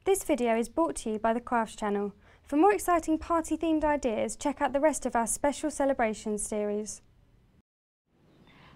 This video is brought to you by the Crafts channel. For more exciting party-themed ideas, check out the rest of our special celebrations series.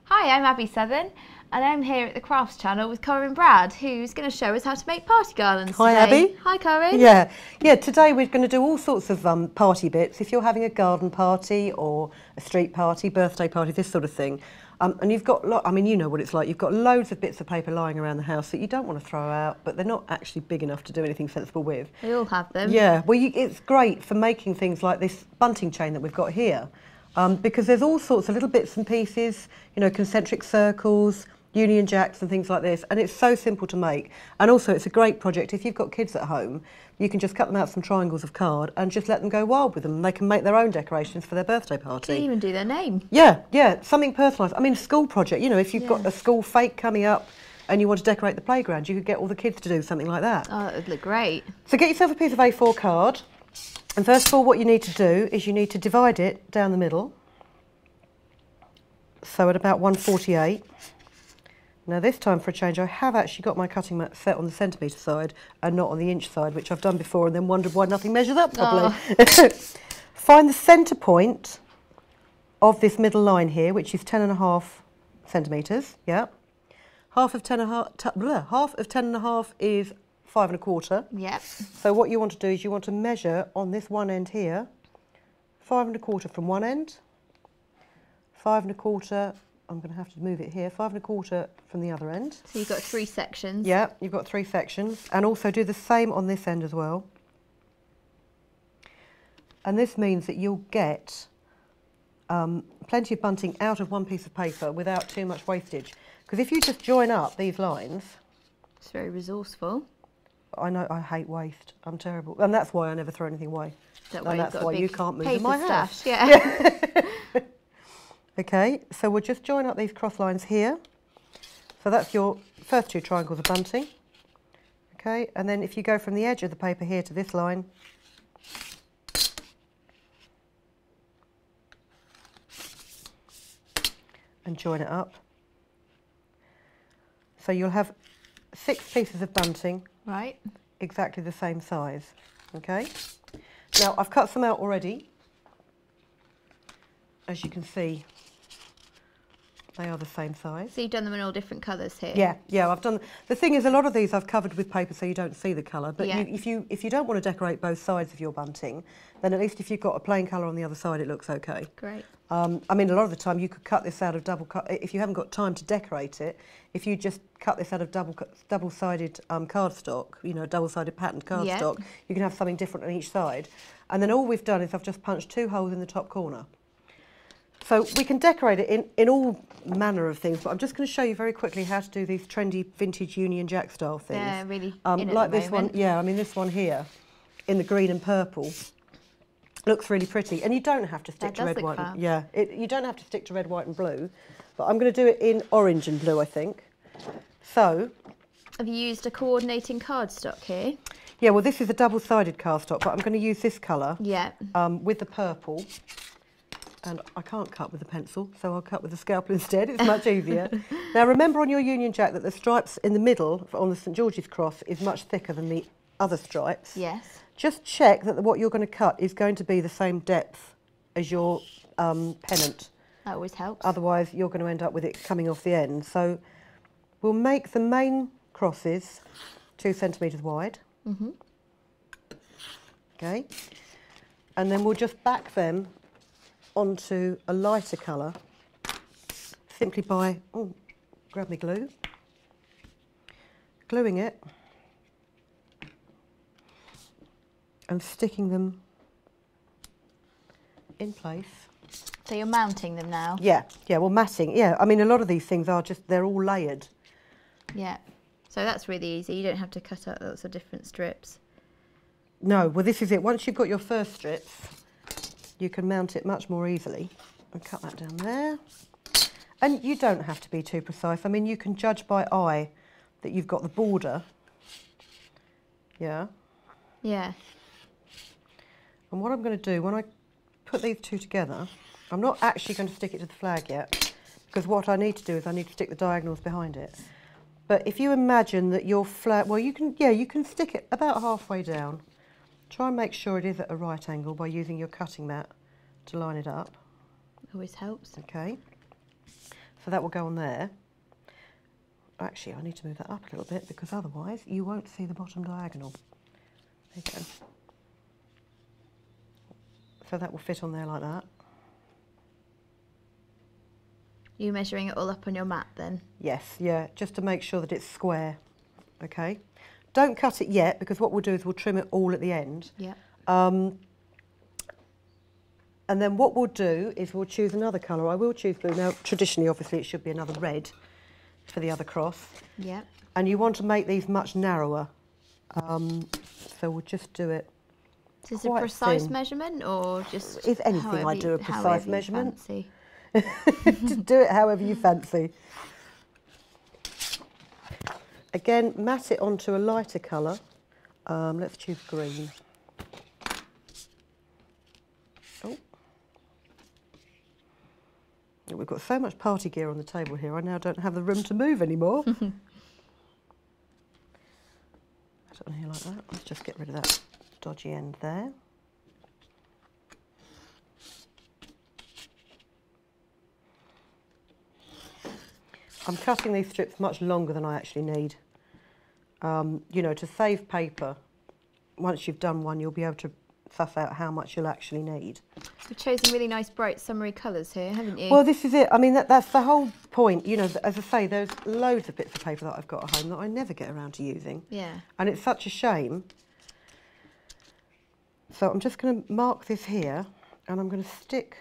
Hi, I'm Abbie Southern and I'm here at the Crafts channel with Corinne Bradd, who's going to show us how to make party garlands Hi today. Abbie. Hi Corinne. Yeah, today we're going to do all sorts of party bits. If you're having a garden party or a street party, birthday party, this sort of thing. And you've got, you know what it's like, you've got loads of bits of paper lying around the house that you don't want to throw out, but they're not actually big enough to do anything sensible with. We all have them. Yeah, well it's great for making things like this bunting chain that we've got here, because there's all sorts of little bits and pieces, you know, concentric circles, Union Jacks and things like this, and it's so simple to make. And also it's a great project if you've got kids at home. You can just cut them out some triangles of card and just let them go wild with them. They can make their own decorations for their birthday party. You can even do their name. Yeah, something personalised. I mean, a school project, you know, if you've got a school fete coming up and you want to decorate the playground, you could get all the kids to do something like that. Oh, that would look great. So get yourself a piece of A4 card, and first of all what you need to do is you need to divide it down the middle, so at about 1/48. Now this time for a change I have actually got my cutting mat set on the centimetre side and not on the inch side, which I've done before and then wondered why nothing measures up properly. Oh. Find the centre point of this middle line here, which is 10.5 centimetres, yeah. Half of 10.5 is 5.25. Yep. So what you want to do is you want to measure on this one end here, 5.25 from one end, 5.25. I'm going to have to move it here, 5.25 from the other end. So you've got 3 sections. Yeah, you've got 3 sections, and also do the same on this end as well. And this means that you'll get plenty of bunting out of one piece of paper without too much wastage. Because if you just join up these lines... It's very resourceful. I know, I hate waste. I'm terrible. And that's why I never throw anything away. And that's why you can't move in my house. Yeah. Okay, so we'll just join up these cross lines here. So that's your first 2 triangles of bunting. Okay, and then if you go from the edge of the paper here to this line, and join it up. So you'll have 6 pieces of bunting. Right. Exactly the same size. Okay. Now I've cut some out already. As you can see, they are the same size. So you've done them in all different colours here? Yeah, I've done... The thing is, a lot of these I've covered with paper so you don't see the colour, but if you don't want to decorate both sides of your bunting, then at least if you've got a plain colour on the other side, it looks okay. Great. I mean, a lot of the time you could cut this out of if you haven't got time to decorate it, if you just cut this out of double-sided cardstock, you know, double-sided patterned cardstock, you can have something different on each side. And then all we've done is I've just punched 2 holes in the top corner. So we can decorate it in all manner of things, but I'm just going to show you very quickly how to do these trendy vintage Union Jack style things. Yeah, really like this one, I mean this one here, in the green and purple, looks really pretty. And you don't have to stick to red, white. You don't have to stick to red, white and blue, but I'm going to do it in orange and blue, I think. So... Have you used a coordinating cardstock here? Yeah, well this is a double-sided cardstock, but I'm going to use this colour with the purple. And I can't cut with a pencil, so I'll cut with a scalpel instead. It's much easier. Now remember on your Union Jack that the stripes in the middle on the St George's cross is much thicker than the other stripes. Yes. Just check that what you're going to cut is going to be the same depth as your pennant. That always helps. Otherwise you're going to end up with it coming off the end. So we'll make the main crosses 2 centimetres wide. Okay. And then we'll just back them onto a lighter colour simply by, grab me glue, gluing it and sticking them in place. So you're mounting them now? Yeah, well matting, I mean a lot of these things are just, they're all layered. Yeah, so that's really easy, you don't have to cut out lots of different strips. No, well this is it, once you've got your first strips, you can mount it much more easily. And cut that down there. And you don't have to be too precise. I mean, you can judge by eye that you've got the border. Yeah. Yeah. And what I'm going to do, when I put these 2 together, I'm not actually going to stick it to the flag yet, because what I need to do is I need to stick the diagonals behind it. But if you imagine that your flower, well, you can stick it about halfway down. Try and make sure it is at a right angle by using your cutting mat to line it up. Always helps. Okay. So that will go on there. Actually, I need to move that up a little bit because otherwise you won't see the bottom diagonal. There you go. So that will fit on there like that. Are you measuring it all up on your mat then? Yes, yeah, just to make sure that it's square. Okay. Don't cut it yet because what we'll do is we'll trim it all at the end. Yeah. And then what we'll do is we'll choose another colour. I will choose blue. Now, traditionally, obviously, it should be another red for the other cross. Yeah. And you want to make these much narrower. So we'll just do it. Is this a precise thin. measurement or just... If anything, I do a precise measurement. Fancy. Just do it however you fancy. Again, mat it onto a lighter colour. Let's choose green. Oh. We've got so much party gear on the table here, I now don't have the room to move anymore. Put it on here like that. Let's just get rid of that dodgy end there. I'm cutting these strips much longer than I actually need. You know, to save paper, once you've done one, you'll be able to suss out how much you'll actually need. You've chosen really nice bright summery colours here, haven't you? Well, this is it. I mean, that's the whole point. You know, as I say, there's loads of bits of paper that I've got at home that I never get around to using. Yeah. And it's such a shame. So I'm just going to mark this here, and I'm going to stick...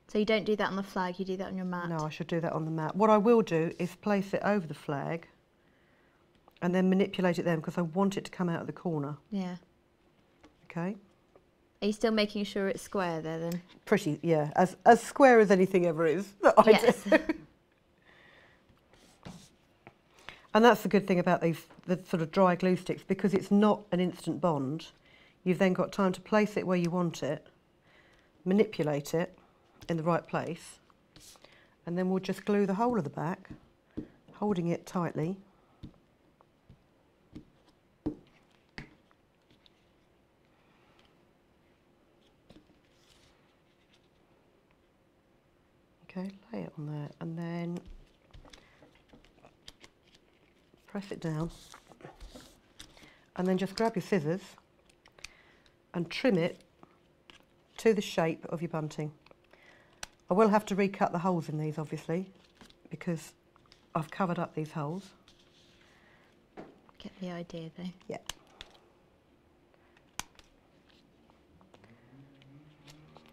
So you don't do that on the flag, you do that on your mat? No, I should do that on the mat. What I will do is place it over the flag and then manipulate it then because I want it to come out of the corner. Yeah. Okay. Are you still making sure it's square there then? Pretty, yeah, as square as anything ever is that I do. And that's the good thing about the sort of dry glue sticks, because it's not an instant bond. You've then got time to place it where you want it, manipulate it in the right place, and then we'll just glue the whole of the back, holding it tightly. Okay, lay it on there and then press it down, and then just grab your scissors and trim it to the shape of your bunting. I will have to recut the holes in these, obviously, because I've covered up these holes. Get the idea though. Yeah.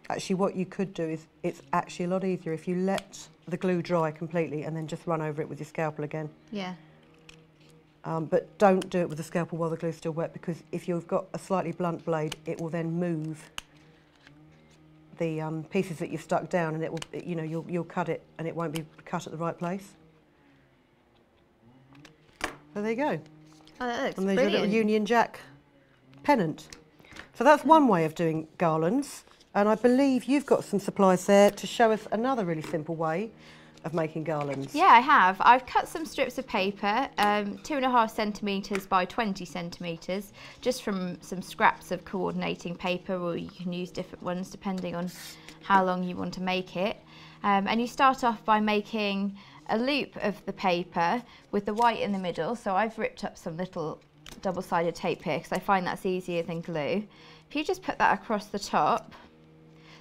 Actually, what you could do is, it's actually a lot easier if you let the glue dry completely and then just run over it with your scalpel again. Yeah. But don't do it with the scalpel while the glue's still wet, because if you've got a slightly blunt blade, it will then move the pieces that you've stuck down, and it will, you know, you'll cut it and it won't be cut at the right place. So there you go. Oh, that looks And there's brilliant. your little Union Jack pennant. So that's one way of doing garlands, and I believe you've got some supplies there to show us another really simple way of making garlands. Yeah, I have. I've cut some strips of paper, 2.5 centimetres by 20 centimetres, just from some scraps of coordinating paper, or you can use different ones depending on how long you want to make it. And you start off by making a loop of the paper with the white in the middle. So I've ripped up some little double-sided tape here because I find that's easier than glue. If you just put that across the top,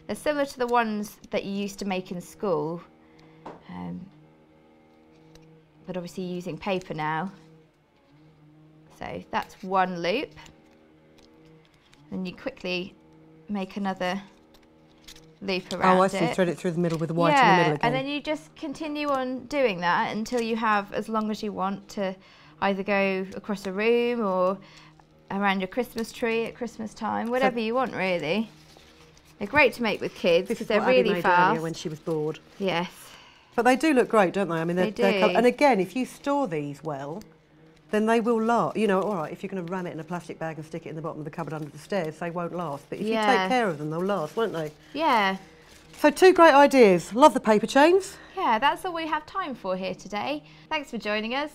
they're similar to the ones that you used to make in school. But obviously using paper now. So that's one loop. And you quickly make another loop around it. Oh, I see, thread it through the middle with the white in the middle again. And then you just continue on doing that until you have as long as you want to either go across a room or around your Christmas tree at Christmas time, whatever you want really. They're great to make with kids because they're really fast. When she was bored. Yes. But they do look great, don't they? I mean, They do. And again, if you store these well, then they will last. You know, all right, if you're going to ram it in a plastic bag and stick it in the bottom of the cupboard under the stairs, they won't last. But if you take care of them, they'll last, won't they? Yeah. So 2 great ideas. Love the paper chains. Yeah, that's all we have time for here today. Thanks for joining us.